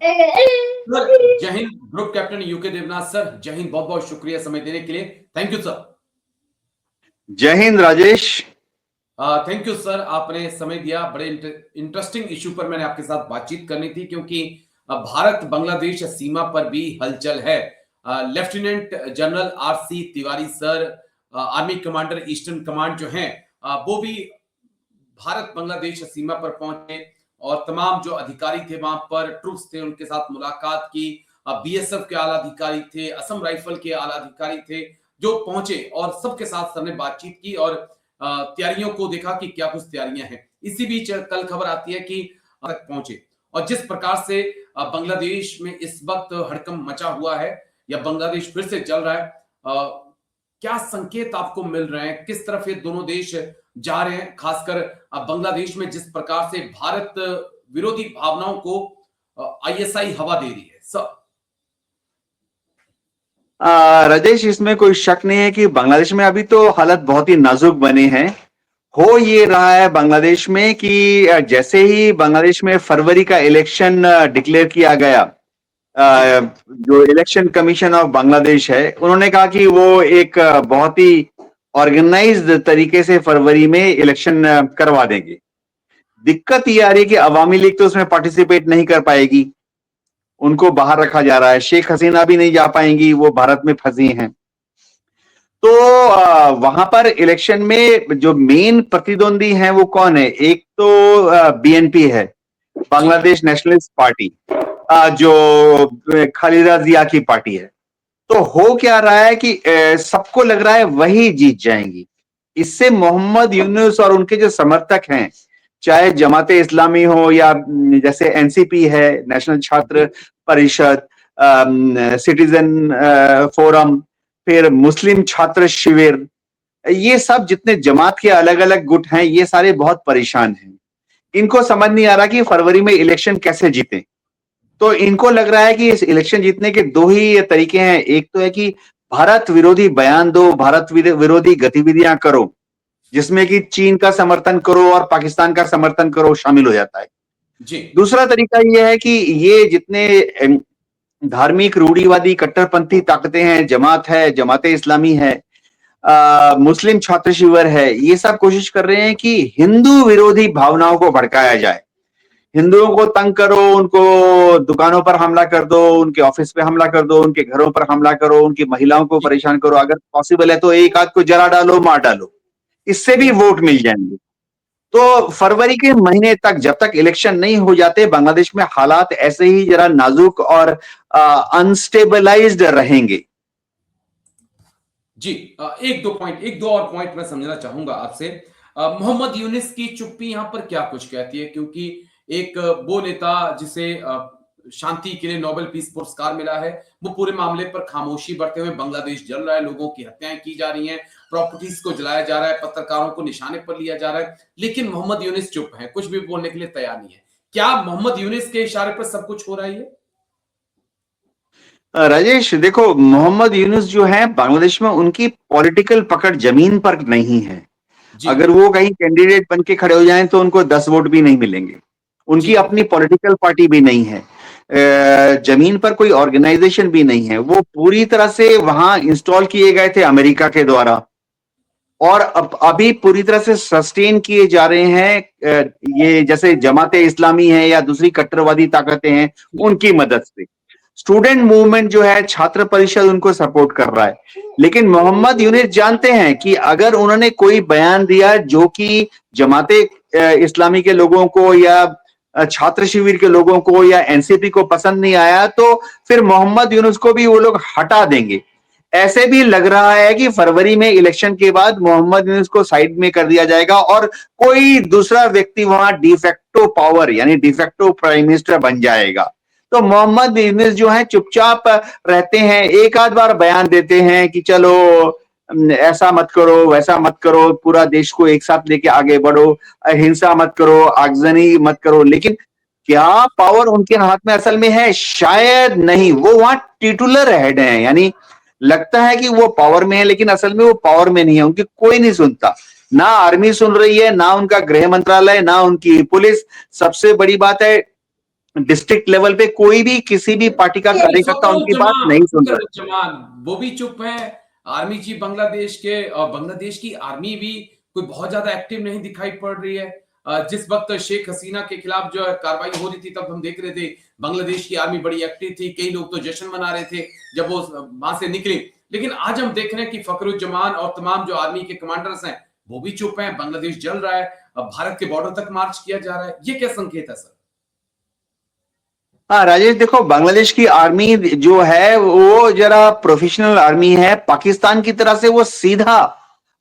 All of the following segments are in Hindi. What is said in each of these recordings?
Sir Jai Hind. Group captain UK Devnath sir, Jai Hind. बहुत बहुत शुक्रिया समय देने के लिए। Thank you sir. Jai Hind Rajesh. Thank you sir, आपने समय दिया। बड़े इंटरेस्टिंग इश्यू पर मैंने आपके साथ बातचीत करनी थी, क्योंकि भारत बांग्लादेश सीमा पर भी हलचल है। Lieutenant general RC Tiwari sir, army commander eastern command जो हैं, वो भी भारत बांग्लादेश सीमा पर पहुंचे और तमाम जो अधिकारी थे वहां पर, ट्रूप्स थे, उनके साथ मुलाकात की। बीएसएफ के आला अधिकारी थे, असम राइफल के आला अधिकारी थे जो पहुंचे, और सबके साथ सर ने बातचीत की और तैयारियों को देखा कि क्या कुछ तैयारियां हैं। इसी बीच कल खबर आती है कि तक पहुंचे, और जिस प्रकार से बांग्लादेश में इस वक्त हड़कंप मचा हुआ है, या बांग्लादेश फिर से जल रहा है, क्या संकेत आपको मिल रहे हैं, किस तरफ ये दोनों देश जा रहे हैं? खासकर बांग्लादेश में जिस प्रकार से भारत विरोधी भावनाओं को आईएसआई हवा दे रही है सर। राजेश, इसमें कोई शक नहीं है कि बांग्लादेश में अभी तो हालत बहुत ही नाजुक बने हैं। हो ये रहा है बांग्लादेश में कि जैसे ही बांग्लादेश में फरवरी का इलेक्शन डिक्लेयर किया गया, जो इलेक्शन कमीशन ऑफ बांग्लादेश है, उन्होंने कहा कि वो एक बहुत ही ऑर्गेनाइज्ड तरीके से फरवरी में इलेक्शन करवा देंगे। दिक्कत ये आ रही है कि अवामी लीग तो उसमें पार्टिसिपेट नहीं कर पाएगी, उनको बाहर रखा जा रहा है। शेख हसीना भी नहीं जा पाएंगी, वो भारत में फंसी हैं। तो वहां पर इलेक्शन में जो मेन प्रतिद्वंदी हैं वो कौन है? एक तो बीएनपी है, बांग्लादेश नेशनलिस्ट पार्टी, जो खालिदा जिया की पार्टी है। तो हो क्या रहा है कि सबको लग रहा है वही जीत जाएंगी। इससे मोहम्मद यूनुस और उनके जो समर्थक हैं, चाहे जमाते इस्लामी हो या जैसे एनसीपी है, नेशनल छात्र परिषद, सिटीजन फोरम, फिर मुस्लिम छात्र शिविर, ये सब जितने जमात के अलग अलग गुट हैं, ये सारे बहुत परेशान हैं। इनको समझ नहीं आ रहा कि फरवरी में इलेक्शन कैसे जीते। तो इनको लग रहा है कि इस इलेक्शन जीतने के दो ही तरीके हैं। एक तो है कि भारत विरोधी बयान दो, भारत विरोधी गतिविधियां करो, जिसमें कि चीन का समर्थन करो और पाकिस्तान का समर्थन करो शामिल हो जाता है जी। दूसरा तरीका यह है कि ये जितने धार्मिक रूढ़िवादी कट्टरपंथी ताकतें हैं, जमात है, जमाते इस्लामी है, मुस्लिम छात्र शिविर है, ये सब कोशिश कर रहे हैं कि हिंदू विरोधी भावनाओं को भड़काया जाए। हिंदुओं को तंग करो, उनको दुकानों पर हमला कर दो, उनके ऑफिस पे हमला कर दो, उनके घरों पर हमला करो, उनकी महिलाओं को परेशान करो, अगर पॉसिबल है तो एक आध को जला डालो, मार डालो, इससे भी वोट मिल जाएंगे। तो फरवरी के महीने तक, जब तक इलेक्शन नहीं हो जाते, बांग्लादेश में हालात ऐसे ही जरा नाजुक और अनस्टेबलाइज्ड रहेंगे। जी, एक दो और पॉइंट मैं समझना चाहूंगा आपसे। मोहम्मद यूनिस की चुप्पी यहां पर क्या कुछ कहती है? क्योंकि एक वो नेता जिसे शांति के लिए नोबेल पीस पुरस्कार मिला है, वो पूरे मामले पर खामोशी बरते हुए, बांग्लादेश जल रहा है, लोगों की हत्याएं की जा रही हैं, प्रॉपर्टीज को जलाया जा रहा है, पत्रकारों को निशाने पर लिया जा रहा है, लेकिन मोहम्मद यूनिस चुप है, कुछ भी बोलने के लिए तैयार नहीं है। क्या मोहम्मद यूनिस के इशारे पर सब कुछ हो रहा है? राजेश देखो, मोहम्मद यूनुस जो है बांग्लादेश में, उनकी पॉलिटिकल पकड़ जमीन पर नहीं है। अगर वो कहीं कैंडिडेट बन के खड़े हो जाएं तो उनको 10 वोट भी नहीं मिलेंगे। उनकी अपनी पॉलिटिकल पार्टी भी नहीं है, जमीन पर कोई ऑर्गेनाइजेशन भी नहीं है। वो पूरी तरह से वहां इंस्टॉल किए गए थे अमेरिका के द्वारा, और अभी पूरी तरह से सस्टेन किए जा रहे हैं, ये जैसे जमाते इस्लामी है या दूसरी कट्टरवादी ताकतें हैं, उनकी मदद से। स्टूडेंट मूवमेंट जो है, छात्र परिषद, उनको सपोर्ट कर रहा है। लेकिन मोहम्मद यूनिस जानते हैं कि अगर उन्होंने कोई बयान दिया जो कि जमाते इस्लामी के लोगों को या छात्र शिविर के लोगों को या एनसीपी को पसंद नहीं आया, तो फिर मोहम्मद यूनुस को भी वो लोग हटा देंगे। ऐसे भी लग रहा है कि फरवरी में इलेक्शन के बाद मोहम्मद यूनुस को साइड में कर दिया जाएगा और कोई दूसरा व्यक्ति वहां डिफेक्टो पावर यानी डिफेक्टो प्राइम मिनिस्टर बन जाएगा। तो मोहम्मद यूनुस जो है चुपचाप रहते हैं, एक आध बार बयान देते हैं कि चलो ऐसा मत करो, वैसा मत करो, पूरा देश को एक साथ लेके आगे बढ़ो, हिंसा मत करो, आगजनी मत करो। लेकिन क्या पावर उनके हाथ में असल में है? शायद नहीं। वो वहां टिटुलर हेड है, यानी लगता है कि वो पावर में है, लेकिन असल में वो पावर में नहीं है। उनकी कोई नहीं सुनता, ना आर्मी सुन रही है, ना उनका गृह मंत्रालय, ना उनकी पुलिस। सबसे बड़ी बात है, डिस्ट्रिक्ट लेवल पे कोई भी किसी भी पार्टी का कार्यकर्ता उनकी बात नहीं सुन रहा। फखरुज्जमान वो भी चुप है। आर्मी चीफ बांग्लादेश के, और बांग्लादेश की आर्मी भी कोई बहुत ज्यादा एक्टिव नहीं दिखाई पड़ रही है। जिस वक्त शेख हसीना के खिलाफ जो है कार्रवाई हो रही थी, तब हम देख रहे थे बांग्लादेश की आर्मी बड़ी एक्टिव थी। कई लोग तो जश्न मना रहे थे जब वो वहां से निकले। लेकिन आज हम देख रहे हैं कि फखरुज्जमान और तमाम जो आर्मी के कमांडर्स हैं वो भी चुप हैं। बांग्लादेश जल रहा है, अब भारत के बॉर्डर तक मार्च किया जा रहा है। ये क्या संकेत है सर? हाँ राजेश, देखो बांग्लादेश की आर्मी जो है वो जरा प्रोफेशनल आर्मी है। पाकिस्तान की तरह से वो सीधा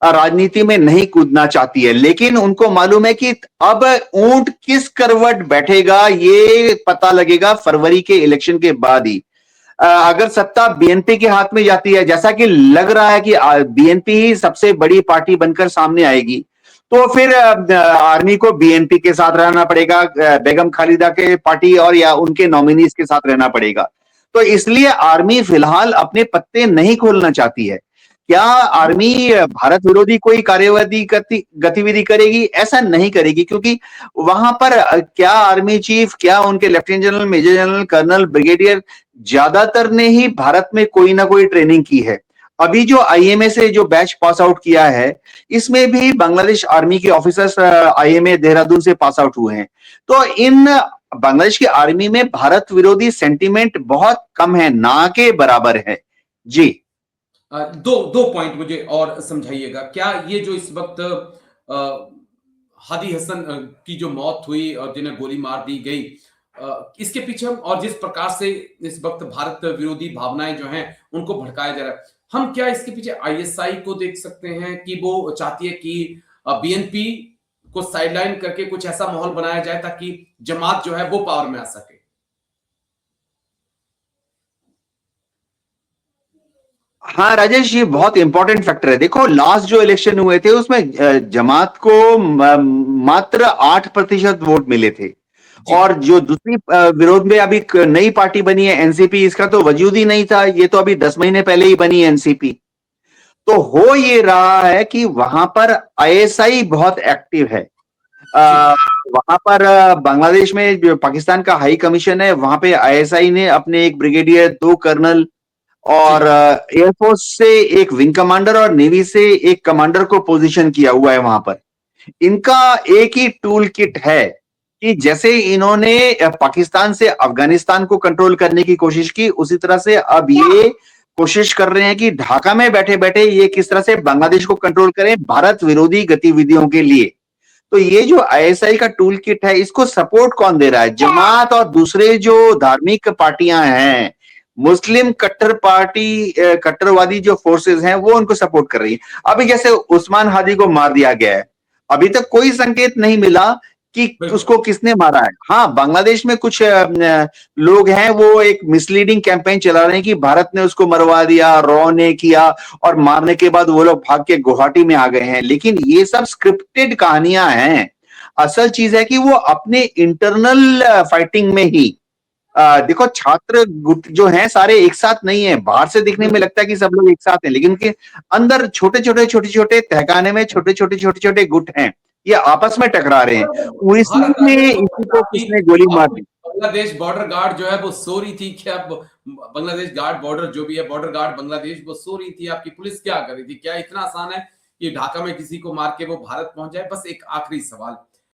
राजनीति में नहीं कूदना चाहती है, लेकिन उनको मालूम है कि अब ऊंट किस करवट बैठेगा ये पता लगेगा फरवरी के इलेक्शन के बाद ही। अगर सत्ता बीएनपी के हाथ में जाती है, जैसा कि लग रहा है कि बीएनपी ही सबसे बड़ी पार्टी बनकर सामने आएगी, तो फिर आर्मी को बीएनपी के साथ रहना पड़ेगा, बेगम खालिदा के पार्टी और या उनके नॉमिनीज के साथ रहना पड़ेगा। तो इसलिए आर्मी फिलहाल अपने पत्ते नहीं खोलना चाहती है। क्या आर्मी भारत विरोधी कोई कार्यवाही गतिविधि करेगी? ऐसा नहीं करेगी, क्योंकि वहां पर क्या आर्मी चीफ, क्या उनके lieutenant general, major general, colonel, brigadier, ज्यादातर ने ही भारत में कोई ना कोई ट्रेनिंग की है। अभी जो आईएमए से जो बैच पास आउट किया है, इसमें भी बांग्लादेश आर्मी के ऑफिसर्स आईएमए देहरादून से पास आउट हुए हैं। तो इन बांग्लादेश की आर्मी में भारत विरोधी सेंटीमेंट बहुत कम है, ना के बराबर है। जी दो दो पॉइंट मुझे और समझाइएगा। क्या ये जो इस वक्त हादी हसन की जो मौत हुई और जिन्हें गोली मार दी गई, इसके पीछे हम, और जिस प्रकार से इस वक्त भारत विरोधी भावनाएं जो हैं उनको भड़काया जा रहा है, हम क्या इसके पीछे आईएसआई को देख सकते हैं कि वो चाहती है कि बीएनपी को साइडलाइन करके कुछ ऐसा माहौल बनाया जाए ताकि जमात जो है वो पावर में आ सके? हाँ राजेश, ये बहुत इंपॉर्टेंट फैक्टर है। देखो लास्ट जो इलेक्शन हुए थे उसमें जमात को मात्र 8% वोट मिले थे, और जो दूसरी विरोध में अभी नई पार्टी बनी है एनसीपी, इसका तो वजूद ही नहीं था। ये तो अभी 10 महीने पहले ही बनी है एनसीपी। तो हो ये रहा है कि वहां पर आईएसआई बहुत एक्टिव है। वहां पर बांग्लादेश में जो पाकिस्तान का हाई कमीशन है, वहां पे आईएसआई ने अपने एक ब्रिगेडियर, 2 कर्नल और एयरफोर्स से एक विंग कमांडर और नेवी से एक कमांडर को पोजीशन किया हुआ है वहां पर। इनका एक ही टूल किट है कि जैसे इन्होंने पाकिस्तान से अफगानिस्तान को कंट्रोल करने की कोशिश की, उसी तरह से अब ये कोशिश कर रहे हैं कि ढाका में बैठे बैठे ये किस तरह से बांग्लादेश को कंट्रोल करें भारत विरोधी गतिविधियों के लिए। तो ये जो आईएसआई का टूल किट है, इसको सपोर्ट कौन दे रहा है? जमात और दूसरे जो धार्मिक पार्टियां हैं, मुस्लिम कट्टर पार्टी, कट्टरवादी जो फोर्सेस हैं, वो उनको सपोर्ट कर रही है। अभी जैसे उस्मान हादी को मार दिया गया है, अभी तक कोई संकेत नहीं मिला कि उसको किसने मारा है। हाँ, बांग्लादेश में कुछ लोग हैं, वो एक मिसलीडिंग कैंपेन चला रहे हैं कि भारत ने उसको मरवा दिया, रॉ ने किया, और मारने के बाद वो लोग भाग के गुवाहाटी में आ गए हैं। लेकिन ये सब स्क्रिप्टेड कहानियां हैं। असल चीज है कि वो अपने इंटरनल फाइटिंग में ही देखो, छात्र गुट जो हैं सारे एक साथ नहीं है। बाहर से दिखने में लगता है कि सब लोग एक साथ हैं, लेकिन उनके अंदर छोटे छोटे तहखाने में छोटे छोटे गुट हैं, ये आपस में टकरा रहे हैं। इसी को किसने गोली मार दी? बांग्लादेश बॉर्डर गार्ड जो है वो सो रही थी क्या? बांग्लादेश गार्ड, बॉर्डर जो भी है, बॉर्डर गार्ड बांग्लादेश, वो सो रही थी? आपकी पुलिस क्या कर रही थी? क्या इतना आसान है कि ढाका में किसी को मार के वो भारत पहुंच जाए? बस एक आखिरी सवाल,